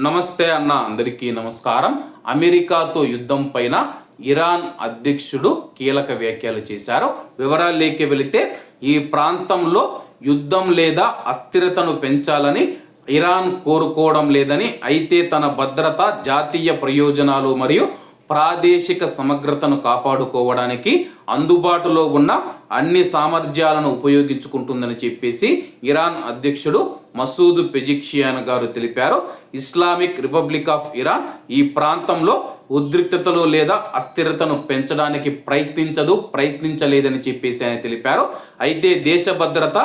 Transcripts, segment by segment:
నమస్తే అన్న, అందరికీ నమస్కారం. అమెరికాతో యుద్ధం పైన ఇరాన్ అధ్యక్షుడు కీలక వ్యాఖ్యలు చేశారు. వివరాల్లోకి వెళితే, ఈ ప్రాంతంలో యుద్ధం లేదా అస్థిరతను పెంచాలని ఇరాన్ కోరుకోవడం లేదని, అయితే తన భద్రత, జాతీయ ప్రయోజనాలు మరియు ప్రాదేశిక సమగ్రతను కాపాడుకోవడానికి అందుబాటులో ఉన్న అన్ని సామర్థ్యాలను ఉపయోగించుకుంటుందని చెప్పేసి ఇరాన్ అధ్యక్షుడు మసూద్ పెజిక్షియాన్ గారు తెలిపారు. ఇస్లామిక్ రిపబ్లిక్ ఆఫ్ ఇరాన్ ఈ ప్రాంతంలో ఉద్రిక్తతలు లేదా అస్థిరతను పెంచడానికి ప్రయత్నించలేదని చెప్పేసి ఆయన తెలిపారు. అయితే దేశ భద్రత,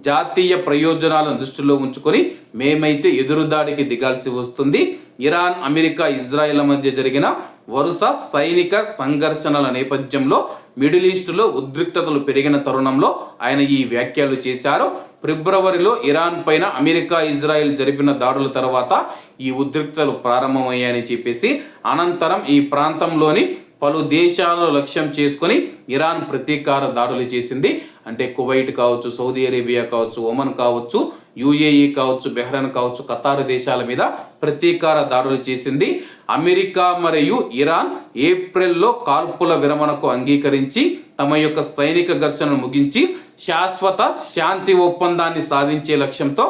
జాతీయ ప్రయోజనాలను దృష్టిలో ఉంచుకొని మేమైతే ఎదురుదాడికి దిగాల్సి వస్తుంది. ఇరాన్, అమెరికా, ఇజ్రాయెల్ మధ్య జరిగిన వరుస సైనిక సంఘర్షణల నేపథ్యంలో మిడిల్ ఈస్టులో ఉద్రిక్తతలు పెరిగిన తరుణంలో ఆయన ఈ వ్యాఖ్యలు చేశారు. ఫిబ్రవరిలో ఇరాన్ పైన అమెరికా, ఇజ్రాయెల్ జరిపిన దాడుల తర్వాత ఈ ఉద్రిక్తతలు ప్రారంభమయ్యాయని చెప్పేసి, అనంతరం ఈ ప్రాంతంలోని పలు దేశాలను లక్ష్యం చేసుకొని ఇరాన్ ప్రతీకార దాడులు చేసింది. అంటే కువైట్ కావచ్చు, సౌదీ అరేబియా కావచ్చు, ఒమన్ కావచ్చు, యుఏఈ కావచ్చు, బెహ్రెన్ కావచ్చు, ఖతార్ దేశాల మీద ప్రతీకార దాడులు చేసింది. అమెరికా మరియు ఇరాన్ ఏప్రిల్లో కాల్పుల విరమణకు అంగీకరించి తమ యొక్క సైనిక ఘర్షణను ముగించి శాశ్వత శాంతి ఒప్పందాన్ని సాధించే లక్ష్యంతో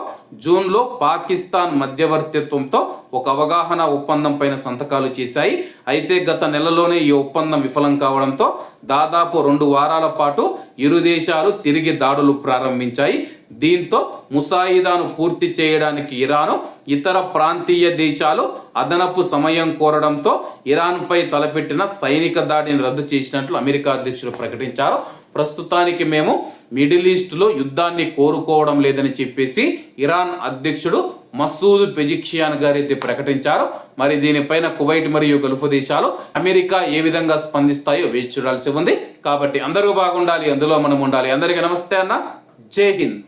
జూన్లో పాకిస్తాన్ మధ్యవర్తిత్వంతో ఒక అవగాహన ఒప్పందం పైన సంతకాలు చేశాయి. అయితే గత నెలలోనే ఈ ఒప్పందం విఫలం కావడంతో దాదాపు 2 వారాల పాటు ఇరు దేశాలు తిరిగి దాడులు ప్రారంభించాయి. దీంతో ముసాయిదాను పూర్తి చేయడానికి ఇరాను, ఇతర ప్రాంతీయ దేశాలు అదనపు సమయం కోరడంతో ఇరాన్పై తలపెట్టిన సైనిక దాడిని రద్దు చేసినట్లు అమెరికా అధ్యక్షుడు ప్రకటించారు. ప్రస్తుతానికి మేము మిడిల్ ఈస్ట్లో యుద్ధాన్ని కోరుకోవడం లేదని చెప్పేసి ఇరాన్ అధ్యక్షుడు మసూద్ పెజిక్షియాన్ గారు అయితే ప్రకటించారు. మరి దీనిపైన కువైట్ మరియు గల్ఫ్ దేశాలు, అమెరికా ఏ విధంగా స్పందిస్తాయో వేచి చూడాల్సి ఉంది. కాబట్టి అందరూ బాగుండాలి, అందులో మనం ఉండాలి. అందరికీ నమస్తే అన్న, జై హింద్.